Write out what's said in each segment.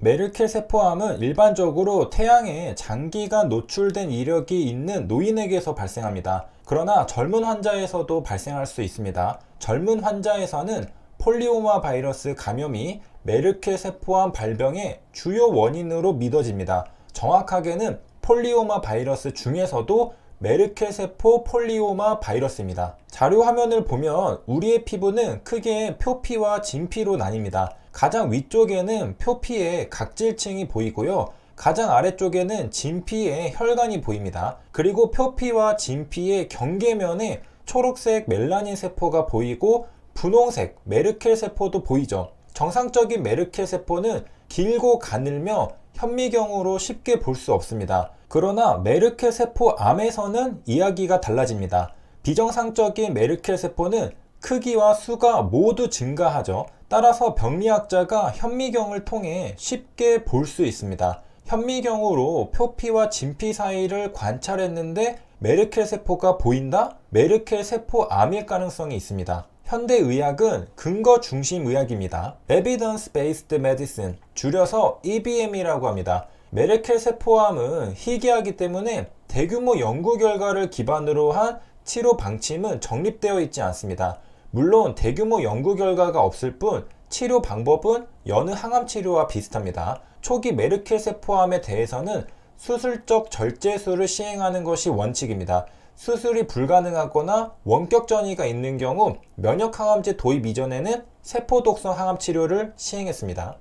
메르켈 세포암은 일반적으로 태양에 장기간 노출된 이력이 있는 노인에게서 발생합니다. 그러나 젊은 환자에서도 발생할 수 있습니다. 젊은 환자에서는 폴리오마 바이러스 감염이 메르켈 세포암 발병의 주요 원인으로 믿어집니다. 정확하게는 폴리오마 바이러스 중에서도 메르켈 세포 폴리오마 바이러스입니다. 자료 화면을 보면 우리의 피부는 크게 표피와 진피로 나뉩니다. 가장 위쪽에는 표피의 각질층이 보이고요. 가장 아래쪽에는 진피의 혈관이 보입니다. 그리고 표피와 진피의 경계면에 초록색 멜라닌 세포가 보이고 분홍색 메르켈 세포도 보이죠. 정상적인 메르켈 세포는 길고 가늘며 현미경으로 쉽게 볼 수 없습니다. 그러나 메르켈 세포 암에서는 이야기가 달라집니다. 비정상적인 메르켈 세포는 크기와 수가 모두 증가하죠. 따라서 병리학자가 현미경을 통해 쉽게 볼 수 있습니다. 현미경으로 표피와 진피 사이를 관찰했는데 메르켈 세포가 보인다? 메르켈 세포 암일 가능성이 있습니다. 현대의학은 근거 중심 의학입니다. Evidence Based Medicine, 줄여서 EBM이라고 합니다. 메르켈 세포암은 희귀하기 때문에 대규모 연구 결과를 기반으로 한 치료 방침은 정립되어 있지 않습니다. 물론 대규모 연구 결과가 없을 뿐 치료 방법은 여느 항암 치료와 비슷합니다. 초기 메르켈 세포암에 대해서는 수술적 절제술을 시행하는 것이 원칙입니다. 수술이 불가능하거나 원격 전이가 있는 경우 면역 항암제 도입 이전에는 세포독성 항암 치료를 시행했습니다.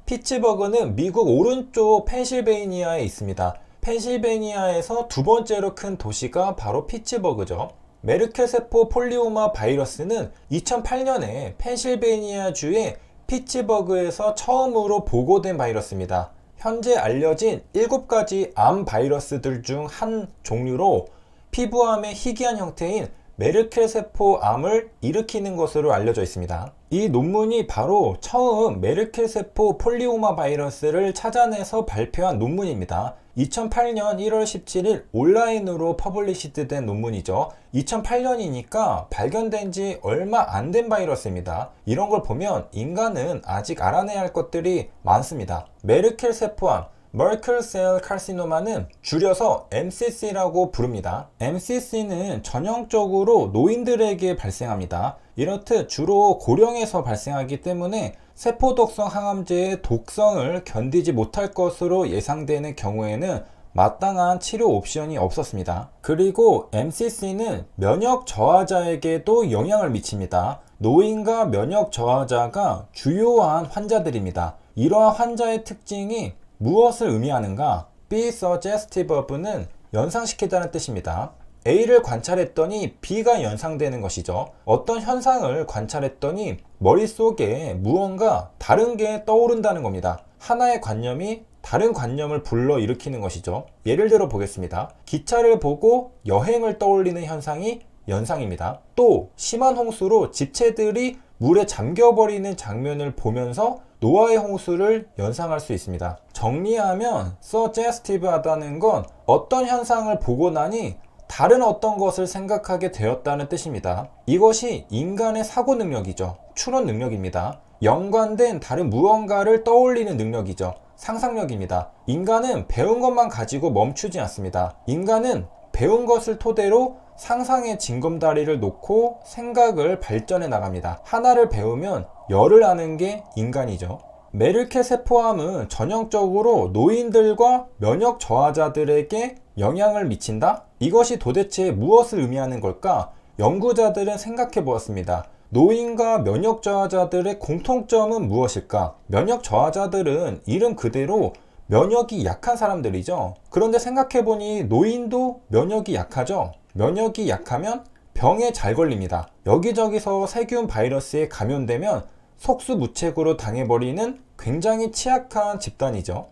피츠버그는 미국 오른쪽 펜실베이니아에 있습니다. 펜실베이니아에서 두 번째로 큰 도시가 바로 피츠버그죠. 메르켈 세포 폴리오마 바이러스는 2008년에 펜실베이니아주의 피츠버그에서 처음으로 보고된 바이러스입니다. 현재 알려진 7가지 암 바이러스들 중 한 종류로 피부암의 희귀한 형태인 메르켈 세포 암을 일으키는 것으로 알려져 있습니다. 이 논문이 바로 처음 메르켈 세포 폴리오마 바이러스를 찾아내서 발표한 논문입니다. 2008년 1월 17일 온라인으로 퍼블리시드된 논문이죠. 2008년이니까 발견된 지 얼마 안 된 바이러스입니다. 이런 걸 보면 인간은 아직 알아내야 할 것들이 많습니다. 메르켈 세포암, Merkel Cell Carcinoma는 줄여서 MCC라고 부릅니다. MCC는 전형적으로 노인들에게 발생합니다. 이렇듯 주로 고령에서 발생하기 때문에 세포독성 항암제의 독성을 견디지 못할 것으로 예상되는 경우에는 마땅한 치료 옵션이 없었습니다. 그리고 MCC는 면역 저하자에게도 영향을 미칩니다. 노인과 면역 저하자가 주요한 환자들입니다. 이러한 환자의 특징이 무엇을 의미하는가? Be suggestive of는 연상시키다는 뜻입니다. A를 관찰했더니 B가 연상되는 것이죠. 어떤 현상을 관찰했더니 머릿속에 무언가 다른 게 떠오른다는 겁니다. 하나의 관념이 다른 관념을 불러일으키는 것이죠. 예를 들어 보겠습니다. 기차를 보고 여행을 떠올리는 현상이 연상입니다. 또 심한 홍수로 집채들이 물에 잠겨버리는 장면을 보면서 노아의 홍수를 연상할 수 있습니다. 정리하면 suggestive 하다는 건 어떤 현상을 보고 나니 다른 어떤 것을 생각하게 되었다는 뜻입니다. 이것이 인간의 사고 능력이죠. 추론 능력입니다. 연관된 다른 무언가를 떠올리는 능력이죠. 상상력입니다. 인간은 배운 것만 가지고 멈추지 않습니다. 인간은 배운 것을 토대로 상상의 징검다리를 놓고 생각을 발전해 나갑니다. 하나를 배우면 열을 아는 게 인간이죠. 메르켈 세포암은 전형적으로 노인들과 면역 저하자들에게 영향을 미친다? 이것이 도대체 무엇을 의미하는 걸까? 연구자들은 생각해 보았습니다. 노인과 면역 저하자들의 공통점은 무엇일까? 면역 저하자들은 이름 그대로 면역이 약한 사람들이죠. 그런데 생각해보니 노인도 면역이 약하죠. 면역이 약하면 병에 잘 걸립니다. 여기저기서 세균 바이러스에 감염되면 속수무책으로 당해버리는 굉장히 취약한 집단이죠.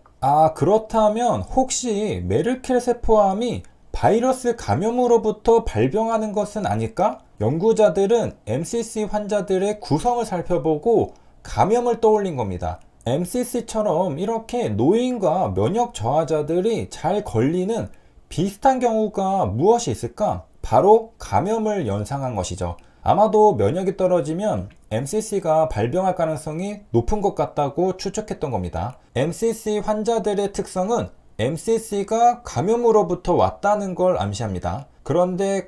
그렇다면 혹시 메르켈 세포암이 바이러스 감염으로부터 발병하는 것은 아닐까? 연구자들은 MCC 환자들의 구성을 살펴보고 감염을 떠올린 겁니다. MCC처럼 이렇게 노인과 면역 저하자들이 잘 걸리는 비슷한 경우가 무엇이 있을까? 바로 감염을 연상한 것이죠. 아마도 면역이 떨어지면 MCC가 발병할 가능성이 높은 것 같다고 추측했던 겁니다. MCC 환자들의 특성은 MCC가 감염으로부터 왔다는 걸 암시합니다. 그런데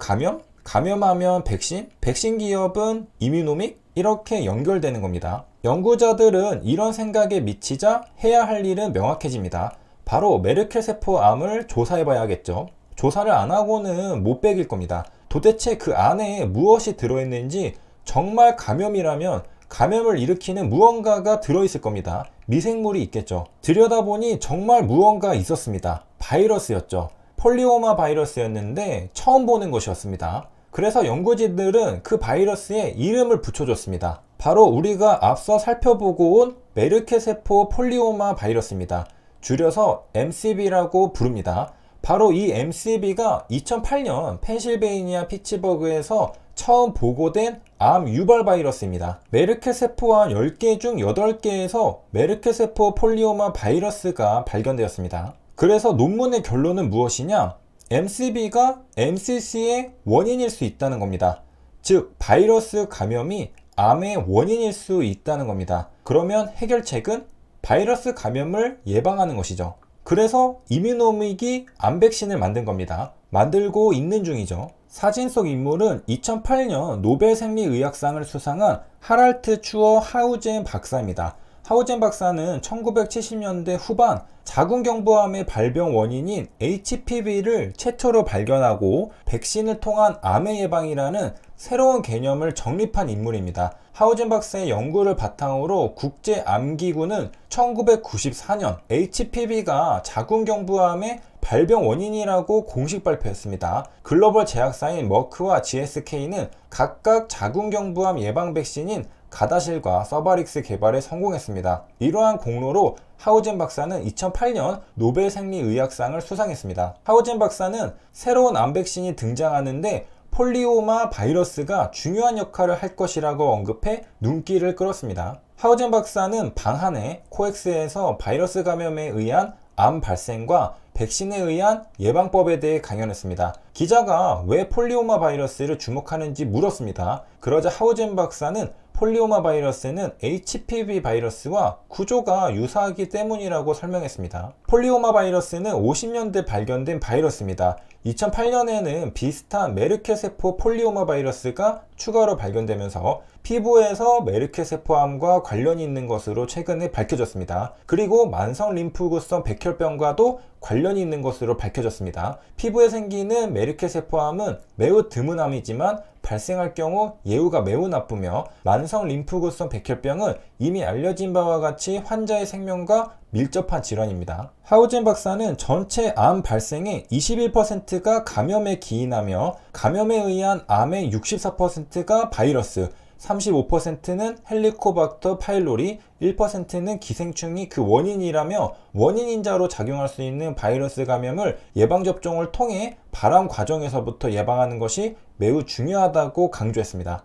감염하면 백신 기업은 이뮤노믹? 이렇게 연결되는 겁니다. 연구자들은 이런 생각에 미치자 해야 할 일은 명확해집니다. 바로 메르켈 세포암을 조사해봐야겠죠. 조사를 안 하고는 못 베길 겁니다. 도대체 그 안에 무엇이 들어있는지, 정말 감염이라면 감염을 일으키는 무언가가 들어있을 겁니다. 미생물이 있겠죠. 들여다보니 정말 무언가 있었습니다. 바이러스였죠. 폴리오마 바이러스였는데 처음 보는 것이었습니다. 그래서 연구진들은 그 바이러스에 이름을 붙여줬습니다. 바로 우리가 앞서 살펴보고 온 메르켈 세포 폴리오마 바이러스입니다. 줄여서 MCB라고 부릅니다. 바로 이 MCB가 2008년 펜실베이니아 피츠버그에서 처음 보고된 암 유발 바이러스입니다. 메르켈 세포와 10개 중 8개에서 메르켈 세포 폴리오마 바이러스가 발견되었습니다. 그래서 논문의 결론은 무엇이냐? MCB가 MCC의 원인일 수 있다는 겁니다. 즉, 바이러스 감염이 암의 원인일 수 있다는 겁니다. 그러면 해결책은 바이러스 감염을 예방하는 것이죠. 그래서 이뮤노믹이 암 백신을 만든 겁니다. 만들고 있는 중이죠. 사진 속 인물은 2008년 노벨 생리의학상을 수상한 하랄트 추어 하우젠 박사입니다. 하우젠 박사는 1970년대 후반 자궁경부암의 발병 원인인 HPV를 최초로 발견하고 백신을 통한 암의 예방이라는 새로운 개념을 정립한 인물입니다. 하우젠 박사의 연구를 바탕으로 국제암기구는 1994년 HPV가 자궁경부암의 발병 원인이라고 공식 발표했습니다. 글로벌 제약사인 머크와 GSK는 각각 자궁경부암 예방 백신인 가다실과 서바릭스 개발에 성공했습니다. 이러한 공로로 하우젠 박사는 2008년 노벨 생리의학상을 수상했습니다. 하우젠 박사는 새로운 암 백신이 등장하는데 폴리오마 바이러스가 중요한 역할을 할 것이라고 언급해 눈길을 끌었습니다. 하우젠 박사는 방한해 코엑스에서 바이러스 감염에 의한 암 발생과 백신에 의한 예방법에 대해 강연했습니다. 기자가 왜 폴리오마 바이러스를 주목하는지 물었습니다. 그러자 하우젠 박사는 폴리오마 바이러스는 HPV 바이러스와 구조가 유사하기 때문이라고 설명했습니다. 폴리오마 바이러스는 50년대 발견된 바이러스입니다. 2008년에는 비슷한 메르켈 세포 폴리오마 바이러스가 추가로 발견되면서 피부에서 메르켈 세포암과 관련이 있는 것으로 최근에 밝혀졌습니다. 그리고 만성 림프구성 백혈병과도 관련이 있는 것으로 밝혀졌습니다. 피부에 생기는 메르켈 세포암은 매우 드문 암이지만 발생할 경우 예후가 매우 나쁘며 만성 림프구성 백혈병은 이미 알려진 바와 같이 환자의 생명과 밀접한 질환입니다. 하우젠 박사는 전체 암 발생의 21%가 감염에 기인하며 감염에 의한 암의 64%가 바이러스, 35%는 헬리코박터 파일로리, 1%는 기생충이 그 원인이라며 원인인자로 작용할 수 있는 바이러스 감염을 예방접종을 통해 발암 과정에서부터 예방하는 것이 매우 중요하다고 강조했습니다.